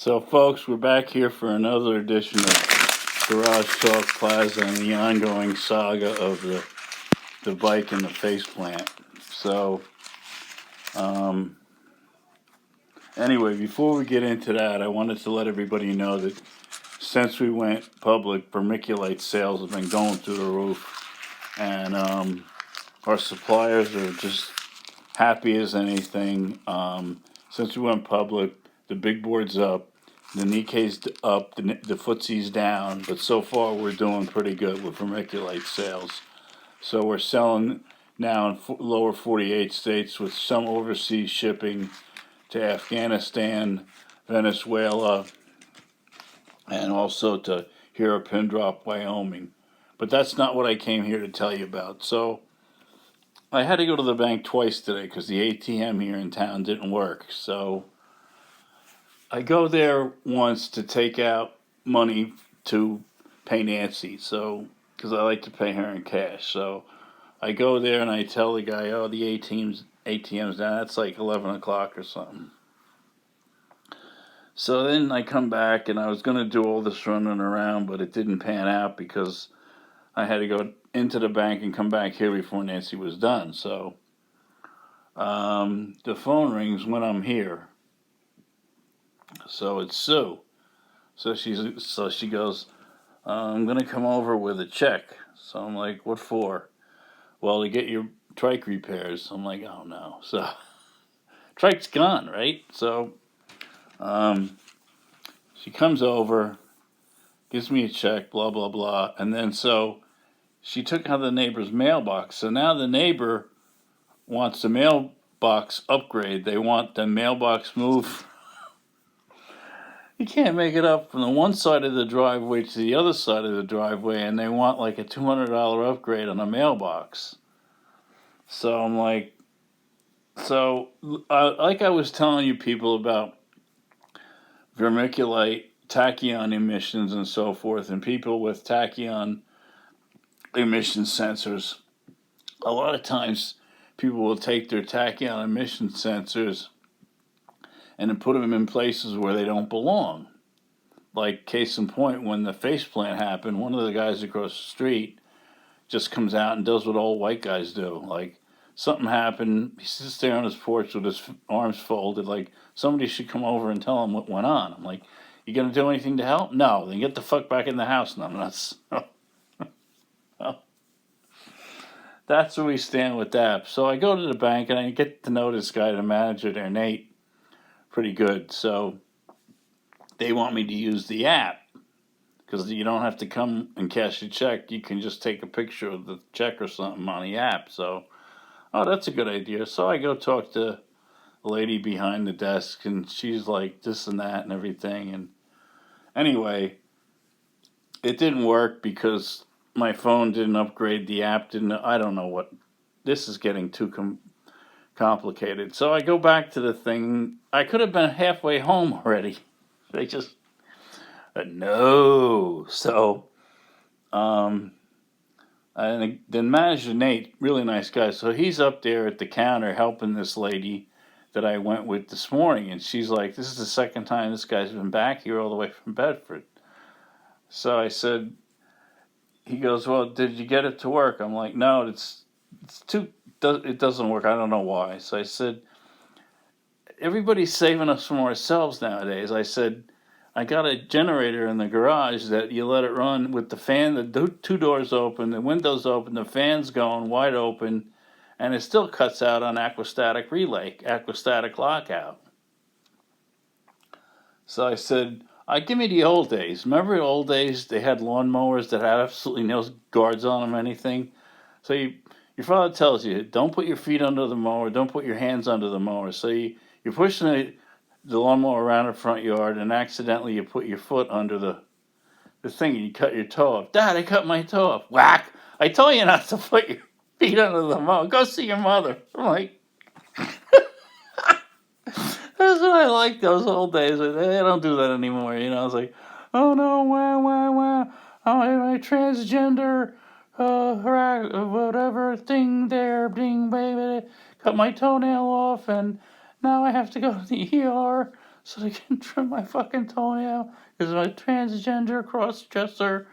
So, folks, we're back here for another edition of GarageTalk Plaza and the ongoing saga of the bike and the faceplant. So, anyway, before we get into that, I wanted to let everybody know that since we went public, vermiculite sales have been going through the roof, and our suppliers are just happy as anything. Since we went public, the big board's up, the Nikkei's up, the FTSE's down, but so far we're doing pretty good with vermiculite sales. So we're selling now in lower 48 states with some overseas shipping to Afghanistan, Venezuela, and also to here at Pindrop, Wyoming. But that's not what I came here to tell you about. So I had to go to the bank twice today because the ATM here in town didn't work. So I go there once to take out money to pay Nancy. So because I like to pay her in cash. So I go there and I tell the guy, "Oh, the ATM's down. That's like 11 o'clock or something." So then I come back and I was going to do all this running around, but it didn't pan out because I had to go into the bank and come back here before Nancy was done. So the phone rings when I'm here. So it's Sue. So she goes, "I'm going to come over with a check." So I'm like, "What for?" "Well, to get your trike repairs." I'm like, "Oh no." So trike's gone, right? So she comes over, gives me a check, blah, blah, blah. And then so she took out the neighbor's mailbox. So now the neighbor wants the mailbox upgrade. They want the mailbox moved. You can't make it up from the one side of the driveway to the other side of the driveway, and they want like a $200 upgrade on a mailbox. So I'm like, like I was telling you people about vermiculite, tachyon emissions, and so forth, and people with tachyon emission sensors, a lot of times people will take their tachyon emission sensors and then put them in places where they don't belong. Like, case in point, when the faceplant happened, one of the guys across the street just comes out and does what all white guys do. Like, something happened, he sits there on his porch with his arms folded, like, somebody should come over and tell him what went on. I'm like, "You gonna do anything to help?" "No." "Then get the fuck back in the house." "No, I'm not." That's where we stand with that. So I go to the bank and I get to know this guy, the manager there, Nate, pretty good. So they want me to use the app because you don't have to come and cash a check. You can just take a picture of the check or something on the app. So, oh, that's a good idea. So I go talk to the lady behind the desk, and she's like this and that and everything. And anyway, it didn't work because my phone didn't upgrade, the app didn't. I don't know what. This is getting too complicated. So I go back to the thing. I could have been halfway home already. They just no. So and then manager Nate, really nice guy. So he's up there at the counter helping this lady that I went with this morning, and she's like, "This is the second time this guy's been back here all the way from Bedford." So I said, he goes, "Well, did you get it to work?" I'm like, "No, it doesn't work. I don't know why." So I said, "Everybody's saving us from ourselves nowadays." I said, "I got a generator in the garage that you let it run with the fan, the two doors open, the windows open, the fan's going wide open, and it still cuts out on aquastatic relay, aquastatic lockout." So I said, give me the old days. Remember the old days? They had lawnmowers that had absolutely no guards on them, anything. So your father tells you, don't put your feet under the mower, don't put your hands under the mower. So you're pushing the lawnmower around the front yard, and accidentally you put your foot under the thing, and you cut your toe off. "Dad, I cut my toe off." "Whack! I told you not to put your feet under the mower. Go see your mother." I'm like, that's what I like, those old days. They don't do that anymore, you know. I was like, "Oh no, wow. Oh, my transgender, whatever thing there, ding, baby, cut my toenail off, and now I have to go to the ER. so they can trim my fucking toenail. Because I'm a transgender, cross-dresser,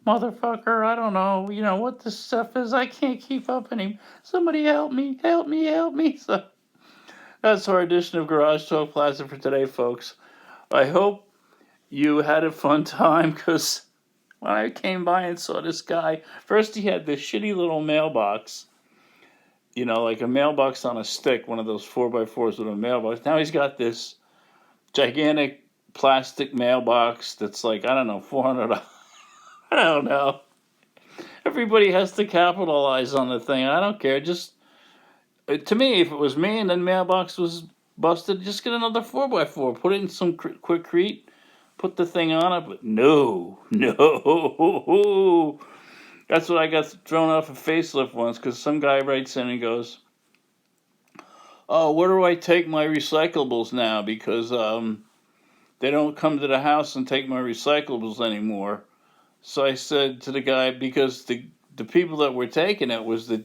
motherfucker. I don't know, what this stuff is. I can't keep up anymore. Somebody help me, help me, help me. So that's our edition of Garage Talk Plaza for today, folks. I hope you had a fun time, because when I came by and saw this guy, first he had this shitty little mailbox, like a mailbox on a stick, one of those 4x4s with a mailbox. Now he's got this gigantic plastic mailbox that's like, I don't know, 400. I don't know. Everybody has to capitalize on the thing. I don't care. Just, to me, if it was me and the mailbox was busted, just get another 4x4, put it in some Quikrete, put the thing on it. But no, no. That's what I got thrown off a facelift once, because some guy writes in and goes, "Oh, where do I take my recyclables now? Because they don't come to the house and take my recyclables anymore." So I said to the guy, because the people that were taking it was the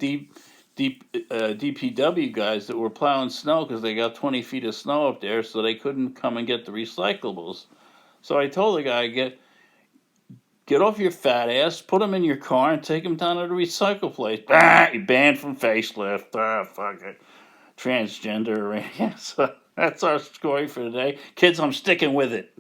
DPW guys that were plowing snow, because they got 20 feet of snow up there, so they couldn't come and get the recyclables. So I told the guy, get off your fat ass, put them in your car, and take them down to the recycle place. You're banned from facelift. Fuck it. Transgender. So that's our story for today. Kids, I'm sticking with it.